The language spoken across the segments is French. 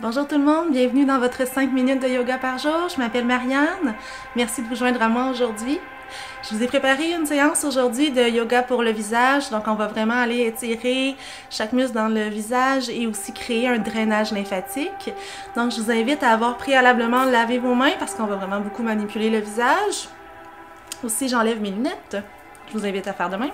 Bonjour tout le monde, bienvenue dans votre 5 minutes de yoga par jour. Je m'appelle Marianne. Merci de vous joindre à moi aujourd'hui. Je vous ai préparé une séance aujourd'hui de yoga pour le visage. Donc, on va vraiment aller étirer chaque muscle dans le visage et aussi créer un drainage lymphatique. Donc, je vous invite à avoir préalablement lavé vos mains parce qu'on va vraiment beaucoup manipuler le visage. Aussi, j'enlève mes lunettes. Je vous invite à faire de même.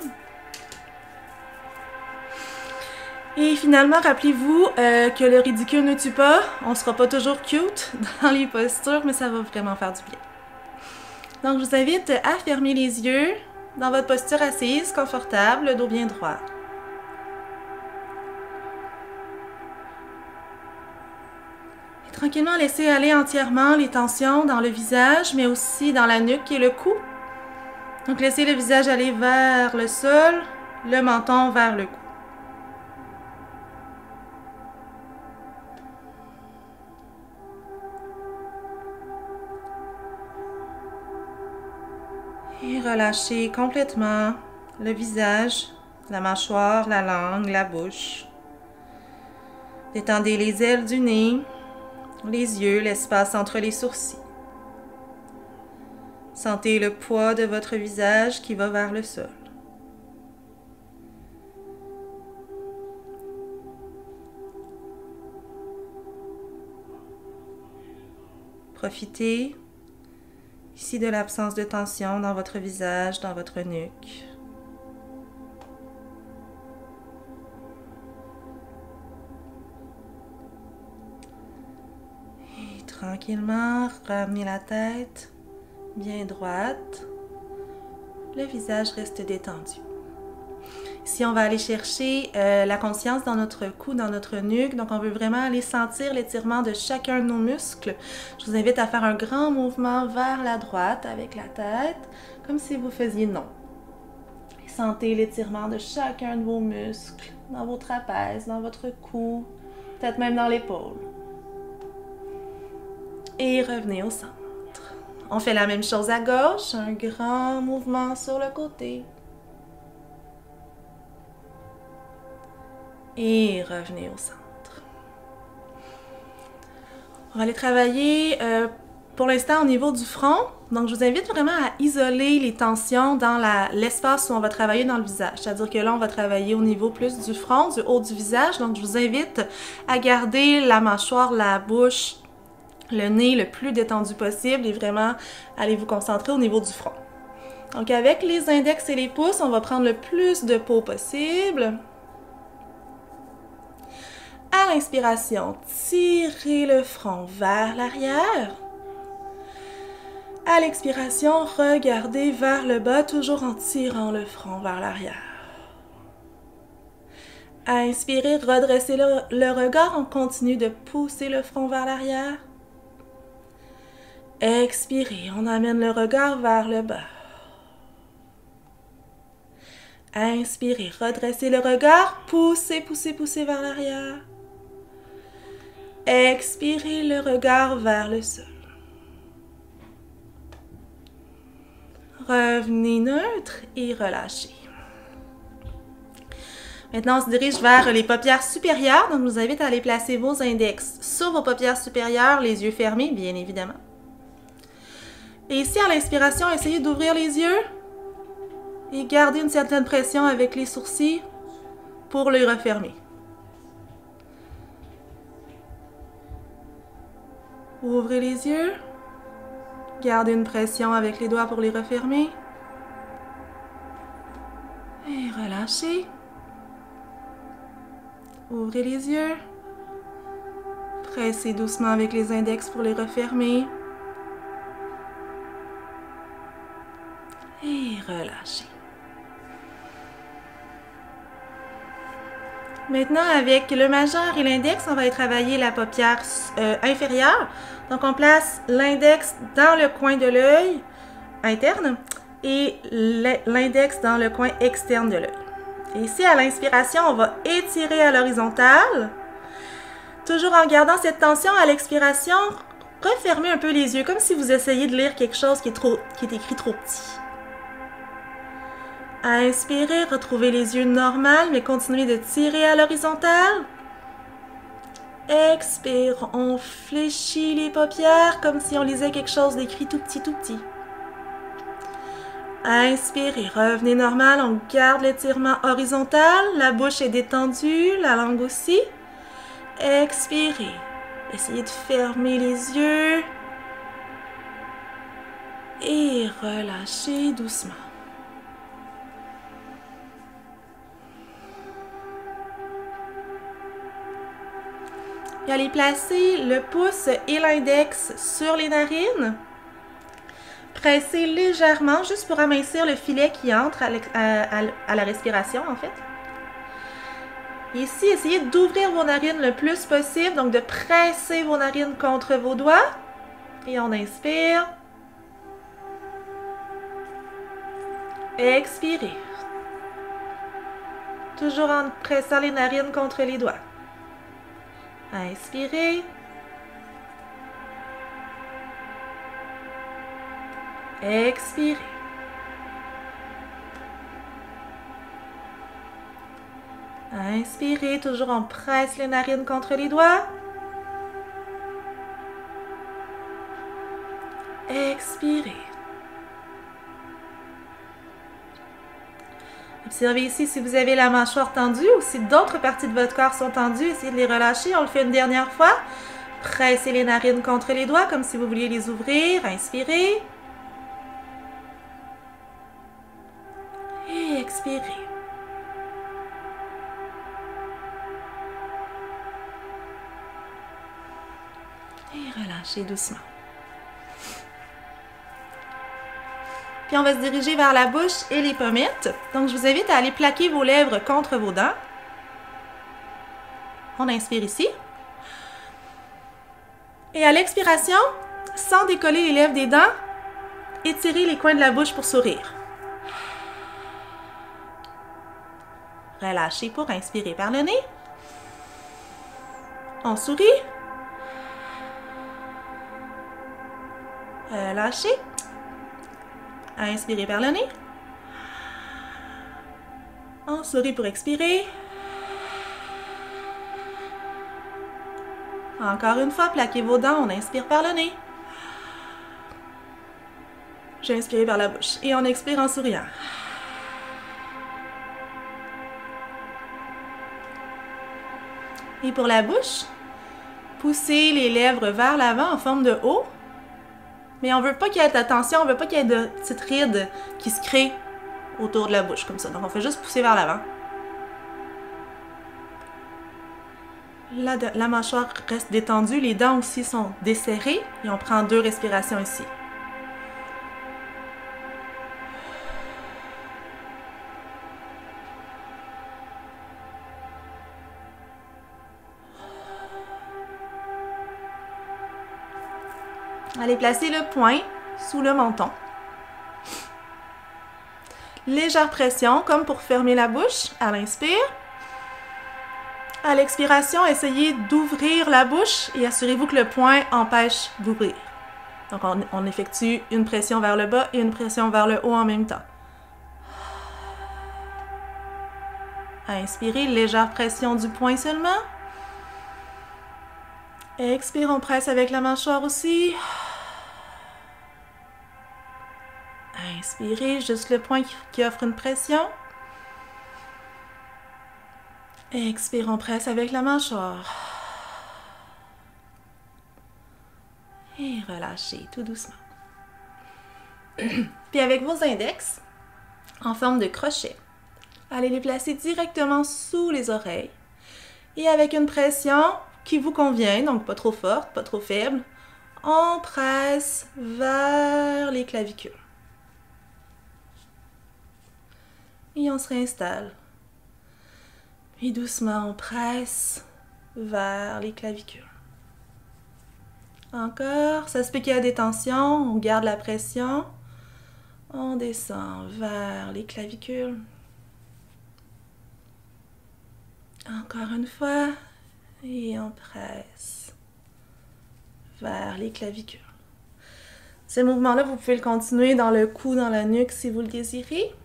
Et finalement, rappelez-vous que le ridicule ne tue pas. On ne sera pas toujours cute dans les postures, mais ça va vraiment faire du bien. Donc, je vous invite à fermer les yeux dans votre posture assise, confortable, le dos bien droit. Et tranquillement, laissez aller entièrement les tensions dans le visage, mais aussi dans la nuque et le cou. Donc, laissez le visage aller vers le sol, le menton vers le cou. Et relâchez complètement le visage, la mâchoire, la langue, la bouche. Détendez les ailes du nez, les yeux, l'espace entre les sourcils. Sentez le poids de votre visage qui va vers le sol. Profitez ici de l'absence de tension dans votre visage, dans votre nuque. Et tranquillement, ramenez la tête bien droite. Le visage reste détendu. Ici, on va aller chercher la conscience dans notre cou, dans notre nuque. Donc, on veut vraiment aller sentir l'étirement de chacun de nos muscles. Je vous invite à faire un grand mouvement vers la droite avec la tête, comme si vous faisiez non. Et sentez l'étirement de chacun de vos muscles, dans vos trapèzes, dans votre cou, peut-être même dans l'épaule. Et revenez au centre. On fait la même chose à gauche, un grand mouvement sur le côté. Et revenez au centre. On va aller travailler pour l'instant au niveau du front. Donc, je vous invite vraiment à isoler les tensions dans l'espace où on va travailler dans le visage. C'est-à-dire que là, on va travailler au niveau plus du front, du haut du visage. Donc, je vous invite à garder la mâchoire, la bouche, le nez le plus détendu possible et vraiment aller vous concentrer au niveau du front. Donc, avec les index et les pouces, on va prendre le plus de peau possible. À l'inspiration, tirez le front vers l'arrière. À l'expiration, regardez vers le bas, toujours en tirant le front vers l'arrière. À inspirer, redressez le regard, on continue de pousser le front vers l'arrière. Expirez, on amène le regard vers le bas. Inspirez, redressez le regard, poussez, poussez, poussez vers l'arrière. Expirez le regard vers le sol. Revenez neutre et relâchez. Maintenant, on se dirige vers les paupières supérieures. Donc, je vous invite à aller placer vos index sur vos paupières supérieures, les yeux fermés, bien évidemment. Et ici, à l'inspiration, essayez d'ouvrir les yeux et gardez une certaine pression avec les sourcils pour les refermer. Ouvrez les yeux. Gardez une pression avec les doigts pour les refermer. Et relâchez. Ouvrez les yeux. Pressez doucement avec les index pour les refermer. Et relâchez. Maintenant, avec le majeur et l'index, on va aller travailler la paupière inférieure. Donc, on place l'index dans le coin de l'œil interne et l'index dans le coin externe de l'œil. Et ici, à l'inspiration, on va étirer à l'horizontale. Toujours en gardant cette tension à l'expiration, refermez un peu les yeux, comme si vous essayiez de lire quelque chose qui est écrit trop petit. À inspirer, retrouvez les yeux normaux, mais continuez de tirer à l'horizontale. Expire, on fléchit les paupières comme si on lisait quelque chose d'écrit tout petit, tout petit. Inspirez, revenez normal, on garde l'étirement horizontal, la bouche est détendue, la langue aussi. Expirez, essayez de fermer les yeux et relâchez doucement. Et allez placer le pouce et l'index sur les narines. Pressez légèrement, juste pour amincir le filet qui entre à la respiration, en fait. Ici, essayez d'ouvrir vos narines le plus possible, donc de presser vos narines contre vos doigts. Et on inspire. Expirez. Toujours en pressant les narines contre les doigts. Inspirez. Expirez. Inspirez, toujours on presse les narines contre les doigts. Expirez. Observez ici si vous avez la mâchoire tendue ou si d'autres parties de votre corps sont tendues. Essayez de les relâcher. On le fait une dernière fois. Pressez les narines contre les doigts comme si vous vouliez les ouvrir. Inspirez. Et expirez. Et relâchez doucement. Puis on va se diriger vers la bouche et les pommettes. Donc, je vous invite à aller plaquer vos lèvres contre vos dents. On inspire ici. Et à l'expiration, sans décoller les lèvres des dents, étirez les coins de la bouche pour sourire. Relâchez pour inspirer par le nez. On sourit. Relâchez. Inspirez par le nez. On sourit pour expirer. Encore une fois, plaquez vos dents. On inspire par le nez. J'ai inspiré par la bouche. Et on expire en souriant. Et pour la bouche, poussez les lèvres vers l'avant en forme de O. Mais on ne veut pas qu'il y ait, attention, on ne veut pas qu'il y ait de petites rides qui se créent autour de la bouche, comme ça. Donc, on fait juste pousser vers l'avant. La mâchoire reste détendue, les dents aussi sont desserrées. Et on prend 2 respirations ici. Allez placer le poing sous le menton. Légère pression, comme pour fermer la bouche, à l'inspire. À l'expiration, essayez d'ouvrir la bouche et assurez-vous que le poing empêche d'ouvrir. Donc, on effectue une pression vers le bas et une pression vers le haut en même temps. Inspirez, légère pression du poing seulement. Expire, on presse avec la mâchoire aussi. Inspirez, juste le poing qui offre une pression. Expire, on presse avec la mâchoire. Et relâchez tout doucement. Puis avec vos index, en forme de crochet, allez les placer directement sous les oreilles. Et avec une pression qui vous convient, donc pas trop forte, pas trop faible, on presse vers les clavicules. Et on se réinstalle. Et doucement, on presse vers les clavicules. Encore, ça se peut qu'il y ait des tensions, on garde la pression. On descend vers les clavicules. Encore une fois, et on presse vers les clavicules. Ce mouvement-là, vous pouvez le continuer dans le cou, dans la nuque si vous le désirez.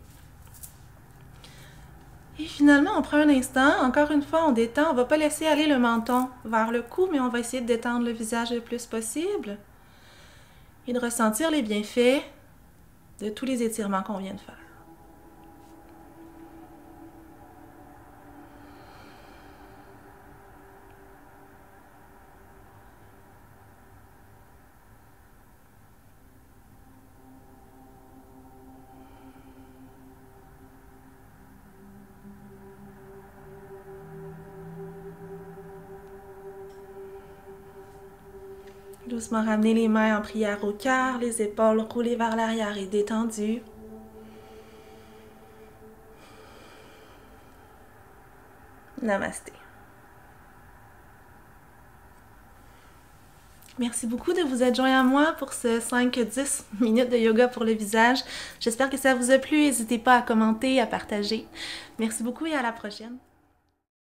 Et finalement, on prend un instant, encore une fois, on détend. On ne va pas laisser aller le menton vers le cou, mais on va essayer de détendre le visage le plus possible et de ressentir les bienfaits de tous les étirements qu'on vient de faire. Doucement ramener les mains en prière au cœur, les épaules roulées vers l'arrière et détendues. Namasté. Merci beaucoup de vous être joint à moi pour ce 5-10 minutes de yoga pour le visage. J'espère que ça vous a plu. N'hésitez pas à commenter, à partager. Merci beaucoup et à la prochaine.